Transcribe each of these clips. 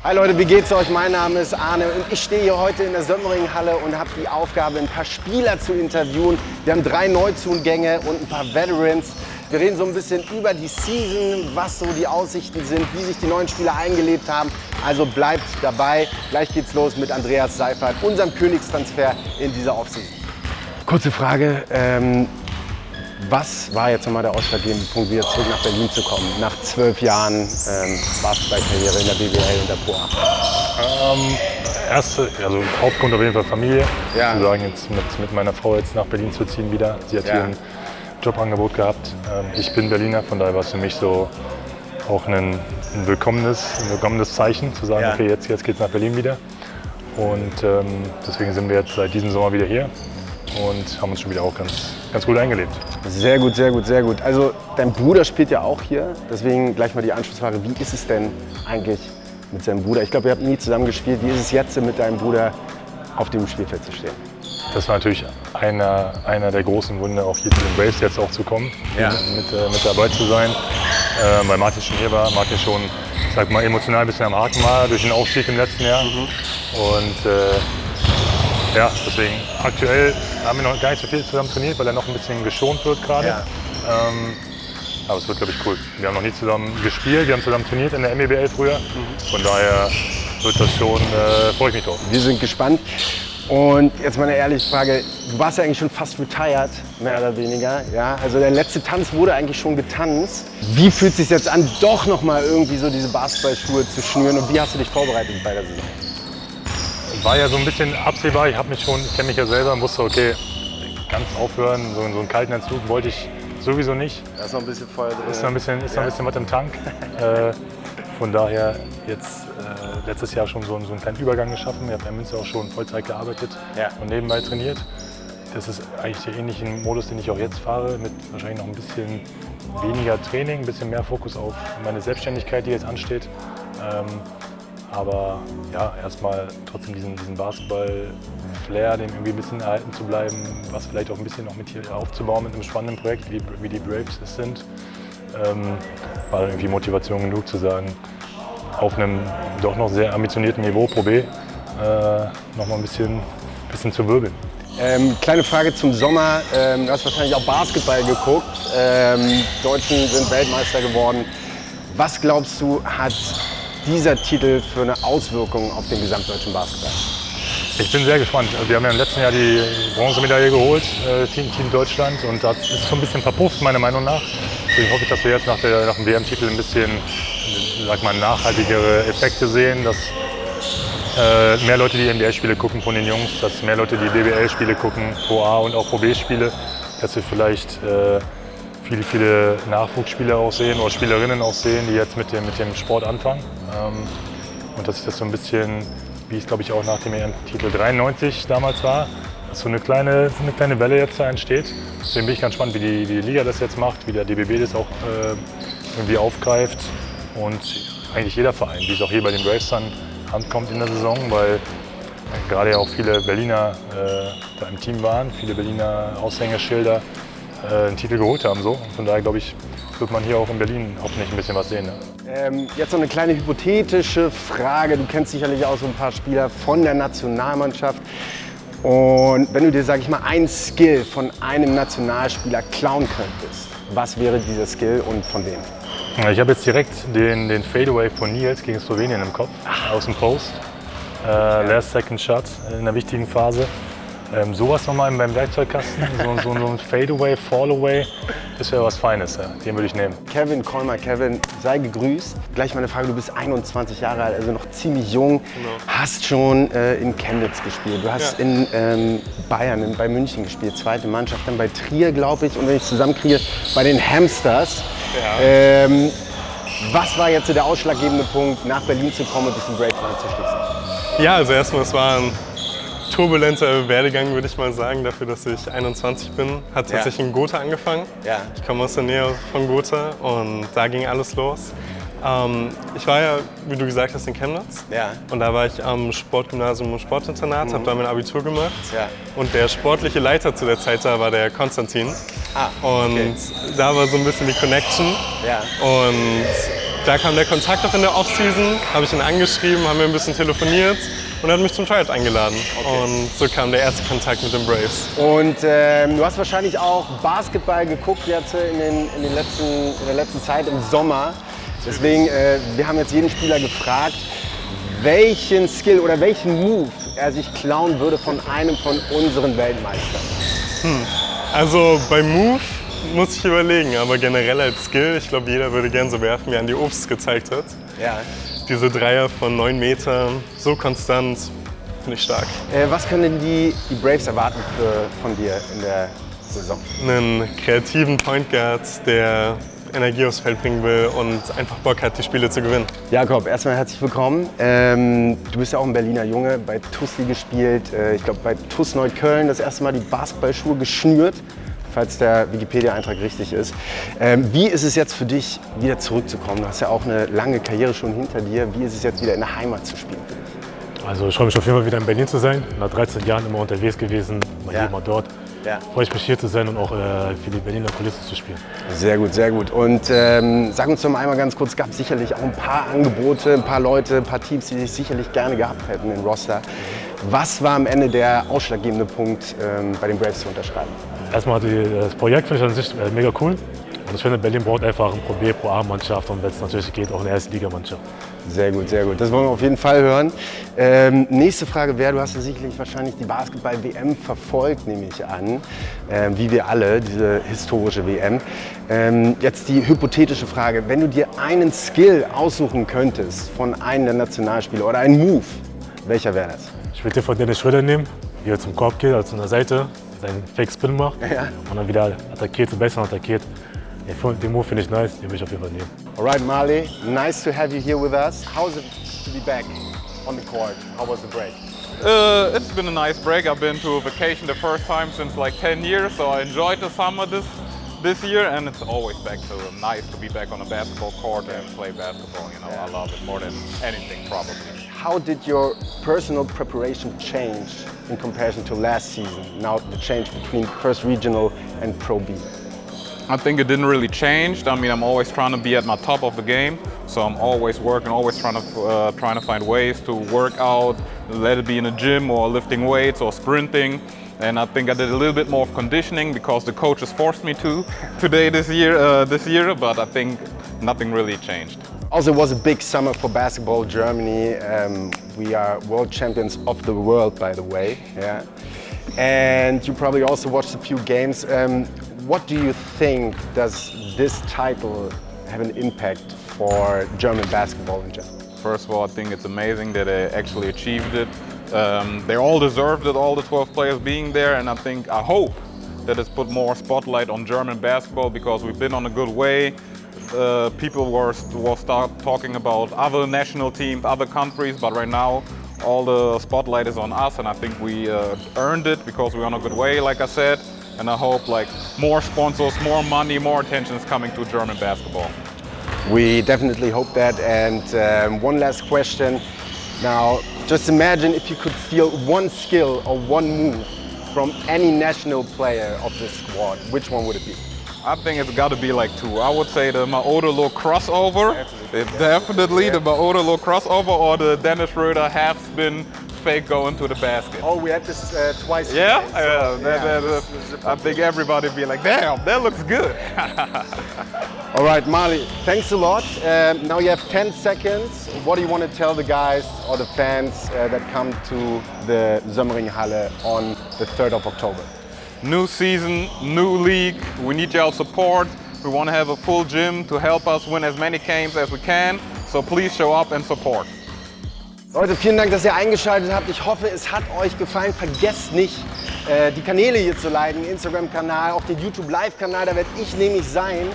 Hi Leute, wie geht's euch? Mein Name ist Arne und ich stehe hier heute in der Sömmerring-Halle und habe die Aufgabe, ein paar Spieler zu interviewen. Wir haben 3 Neuzugänge und ein paar Veterans. Wir reden so ein bisschen über die Season, was so die Aussichten sind, wie sich die neuen Spieler eingelebt haben. Also bleibt dabei. Gleich geht's los mit Andreas Seifert, unserem Königstransfer in dieser Offseason. Kurze Frage. Was war jetzt nochmal der ausschlaggebende Punkt, wieder zurück nach Berlin zu kommen, nach 12 Jahren Basketballkarriere in der BWL und der Pro A? Hauptgrund auf jeden Fall Familie. Ja. Wir sagen jetzt mit meiner Frau jetzt nach Berlin zu ziehen wieder. Sie hat hier ein Jobangebot gehabt. Ich bin Berliner, von daher war es für mich so auch ein willkommenes Zeichen, zu sagen, okay, jetzt geht's nach Berlin wieder. Und deswegen sind wir jetzt seit diesem Sommer wieder hier und haben uns schon wieder auch ganz gut eingelebt. Sehr gut, sehr gut, sehr gut. Also dein Bruder spielt ja auch hier, deswegen gleich mal die Anschlussfrage, wie ist es denn eigentlich mit seinem Bruder? Ich glaube, ihr habt nie zusammen gespielt. Wie ist es jetzt mit deinem Bruder auf dem Spielfeld zu stehen? Das war natürlich einer der großen Gründe, auch hier zu den Braves jetzt auch zu kommen, mit dabei zu sein, weil Martin schon hier war. Martin schon, ich sag mal, emotional ein bisschen am Haken war durch den Aufstieg im letzten Jahr. Und deswegen aktuell haben wir noch gar nicht so viel zusammen trainiert, weil er noch ein bisschen geschont wird gerade. Ja. Aber es wird, glaube ich, cool. Wir haben noch nie zusammen gespielt, wir haben zusammen trainiert in der MEBL früher. Von daher wird das schon, freue ich mich drauf. Wir sind gespannt. Und jetzt mal eine ehrliche Frage, du warst ja eigentlich schon fast retired, mehr oder weniger. Ja? Also der letzte Tanz wurde eigentlich schon getanzt. Wie fühlt es sich jetzt an, doch noch mal irgendwie so diese Basketballschuhe zu schnüren und wie hast du dich vorbereitet bei der Saison? War ja so ein bisschen absehbar, ich kenne mich ja selber und wusste, okay, ganz aufhören, so einen kalten Entzug wollte ich sowieso nicht. Da ist noch ein bisschen Feuer drin. Ist noch ein bisschen was im Tank. Von daher jetzt letztes Jahr schon so einen kleinen Übergang geschaffen. Ich habe in Münster auch schon Vollzeit gearbeitet und nebenbei trainiert. Das ist eigentlich der ähnliche Modus, den ich auch jetzt fahre, mit wahrscheinlich noch ein bisschen weniger Training, ein bisschen mehr Fokus auf meine Selbstständigkeit, die jetzt ansteht. Aber ja, erstmal trotzdem diesen Basketball-Flair, dem irgendwie ein bisschen erhalten zu bleiben, was vielleicht auch ein bisschen noch mit hier aufzubauen mit einem spannenden Projekt, wie die Braves es sind, war dann irgendwie Motivation genug zu sagen, auf einem doch noch sehr ambitionierten Niveau Pro B noch mal ein bisschen zu wirbeln. Kleine Frage zum Sommer. Du hast wahrscheinlich auch Basketball geguckt. Deutschen sind Weltmeister geworden. Was glaubst du, hat dieser Titel für eine Auswirkung auf den gesamtdeutschen Basketball? Ich bin sehr gespannt. Wir haben ja im letzten Jahr die Bronzemedaille geholt, Team Deutschland, und das ist so ein bisschen verpufft, meiner Meinung nach. Deswegen hoffe ich, dass wir jetzt nach dem WM-Titel ein bisschen, nachhaltigere Effekte sehen, dass mehr Leute die NBA-Spiele gucken von den Jungs, dass mehr Leute die BBL-Spiele gucken, Pro A und auch Pro B-Spiele, dass wir vielleicht viele Nachwuchsspieler auch sehen oder Spielerinnen auch sehen, die jetzt mit dem Sport anfangen. Und dass sich das so ein bisschen, wie es glaube ich auch nach dem Titel 93 damals war, dass so eine kleine Welle jetzt da entsteht. Deswegen bin ich ganz gespannt, wie die Liga das jetzt macht, wie der DBB das auch irgendwie aufgreift und eigentlich jeder Verein, wie es auch hier bei den Braves dann ankommt in der Saison, weil gerade ja auch viele Berliner da im Team waren, viele Berliner Aushängeschilder einen Titel geholt haben. So. Und von daher glaube ich, wird man hier auch in Berlin hoffentlich ein bisschen was sehen. Ne? Jetzt noch eine kleine hypothetische Frage. Du kennst sicherlich auch so ein paar Spieler von der Nationalmannschaft. Und wenn du dir, sag ich mal, einen Skill von einem Nationalspieler klauen könntest, was wäre dieser Skill und von wem? Ich habe jetzt direkt den Fadeaway von Nils gegen Slowenien im Kopf, aus dem Post. Last Second Shot in einer wichtigen Phase. Sowas nochmal beim Werkzeugkasten, so ein Fadeaway, Fallaway, ist ja was Feines, ja. Den würde ich nehmen. Kevin Kolmer, Kevin, sei gegrüßt. Gleich mal eine Frage, du bist 21 Jahre alt, also noch ziemlich jung, hast schon in Chemnitz gespielt, du hast in Bayern, bei München gespielt, zweite Mannschaft, dann bei Trier, glaube ich, und wenn ich zusammenkriege, bei den Hamsters. Ja. Was war jetzt so der ausschlaggebende Punkt, nach Berlin zu kommen und dich im Braves anzuschließen? Ja, also erstmal, es war ein turbulenter Werdegang, würde ich mal sagen, dafür, dass ich 21 bin. Hat tatsächlich in Gotha angefangen. Ja. Ich komme aus der Nähe von Gotha und da ging alles los. Ich war ja, wie du gesagt hast, in Chemnitz. Ja. Und da war ich am Sportgymnasium und Sportinternat, habe da mein Abitur gemacht. Ja. Und der sportliche Leiter zu der Zeit da war der Konstantin. Ah, okay. Und da war so ein bisschen die Connection. Ja. Und da kam der Kontakt auch in der Offseason, habe ich ihn angeschrieben, haben wir ein bisschen telefoniert und er hat mich zum Tryout eingeladen. Okay. Und so kam der erste Kontakt mit den Braves. Und du hast wahrscheinlich auch Basketball geguckt jetzt in der letzten Zeit im Sommer. Deswegen, wir haben jetzt jeden Spieler gefragt, welchen Skill oder welchen Move er sich klauen würde von einem von unseren Weltmeistern. Also bei Move muss ich überlegen, aber generell als Skill, ich glaube, jeder würde gerne so werfen, wie Andy Obst gezeigt hat. Ja. Diese Dreier von 9 Metern, so konstant, finde ich stark. Was können die Braves erwarten von dir in der Saison? Einen kreativen Point Guard, der Energie aufs Feld bringen will und einfach Bock hat, die Spiele zu gewinnen. Jakob, erstmal herzlich willkommen. Du bist ja auch ein Berliner Junge, bei TuS gespielt. Ich glaube, bei TuS Neukölln das erste Mal die Basketballschuhe geschnürt, falls der Wikipedia-Eintrag richtig ist. Wie ist es jetzt für dich, wieder zurückzukommen? Du hast ja auch eine lange Karriere schon hinter dir. Wie ist es jetzt, wieder in der Heimat zu spielen für dich? Also ich freue mich auf jeden Fall wieder in Berlin zu sein. Nach 13 Jahren immer unterwegs gewesen, mal hier, mal dort. Ja. Freue ich mich hier zu sein und auch für die Berliner Kulisse zu spielen. Sehr gut, sehr gut. Und sag uns doch mal einmal ganz kurz, es gab sicherlich auch ein paar Angebote, ein paar Leute, ein paar Teams, die dich sicherlich gerne gehabt hätten im Roster. Was war am Ende der ausschlaggebende Punkt, bei den Braves zu unterschreiben? Erstmal das Projekt finde ich an sich mega cool. Und ich finde, Berlin braucht einfach eine Pro A-Mannschaft und wenn es natürlich geht, auch eine Erste-Liga-Mannschaft. Sehr gut, sehr gut. Das wollen wir auf jeden Fall hören. Nächste Frage wäre, du hast ja sicherlich wahrscheinlich die Basketball-WM verfolgt, nehme ich an, wie wir alle, diese historische WM. Jetzt die hypothetische Frage, wenn du dir einen Skill aussuchen könntest von einem der Nationalspieler oder einen Move, welcher wäre das? Ich würde dir von Dennis Schröder nehmen, wie er zum Korb geht, also an der Seite, seinen Fake-Spin macht und dann wieder attackiert, zum Besseren attackiert. Den Move finde ich nice, den will ich auf jeden Fall nehmen. Alright, Marley, nice to have you here with us. How is it to be back on the court? How was the break? It's been a nice break. I've been to a vacation the first time since like 10 years, so I enjoyed the summer this year, and it's always nice to be back on a basketball court and play basketball. You know, I love it more than anything probably. How did your personal preparation change in comparison to last season? Now the change between first regional and Pro B. I think it didn't really change. I mean, I'm always trying to be at my top of the game, so I'm always working, always trying to find ways to work out, let it be in the gym or lifting weights or sprinting. And I think I did a little bit more of conditioning because the coaches forced me to this year. But I think nothing really changed. Also, it was a big summer for basketball Germany. We are world champions of the world, by the way. Yeah. And you probably also watched a few games. What do you think does this title have an impact for German basketball in general? First of all, I think it's amazing that they actually achieved it. They all deserved it, all the 12 players being there, and I hope that it's put more spotlight on German basketball because we've been on a good way. People will start talking about other national teams, other countries, but right now all the spotlight is on us, and I think we earned it because we're on a good way, like I said. And I hope more sponsors, more money, more attention is coming to German basketball. We definitely hope that. And one last question. Now, just imagine if you could steal one skill or one move from any national player of this squad, which one would it be? I think it's got to be two. I would say the Maodolo crossover. Definitely the Maodolo crossover or the Dennis Schröder half spin fake go into the basket. Oh, we had this twice. Yeah, I think everybody would be like, damn, that looks good. All right, Marley, thanks a lot. Now you have 10 seconds. What do you want to tell the guys or the fans that come to the Sömmringhalle on the 3rd of October? New season, new league. We need your support. We want to have a full gym to help us win as many games as we can. So please show up and support. Leute, vielen Dank, dass ihr eingeschaltet habt. Ich hoffe, es hat euch gefallen. Vergesst nicht, die Kanäle hier zu liken, Instagram-Kanal, auch den YouTube-Live-Kanal, da werde ich nämlich sein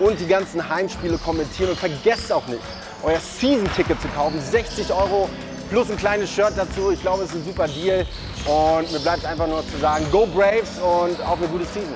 und die ganzen Heimspiele kommentieren. Und vergesst auch nicht, euer Season-Ticket zu kaufen, 60 € plus ein kleines Shirt dazu. Ich glaube, es ist ein super Deal und mir bleibt einfach nur zu sagen, go Braves und auf eine gute Season.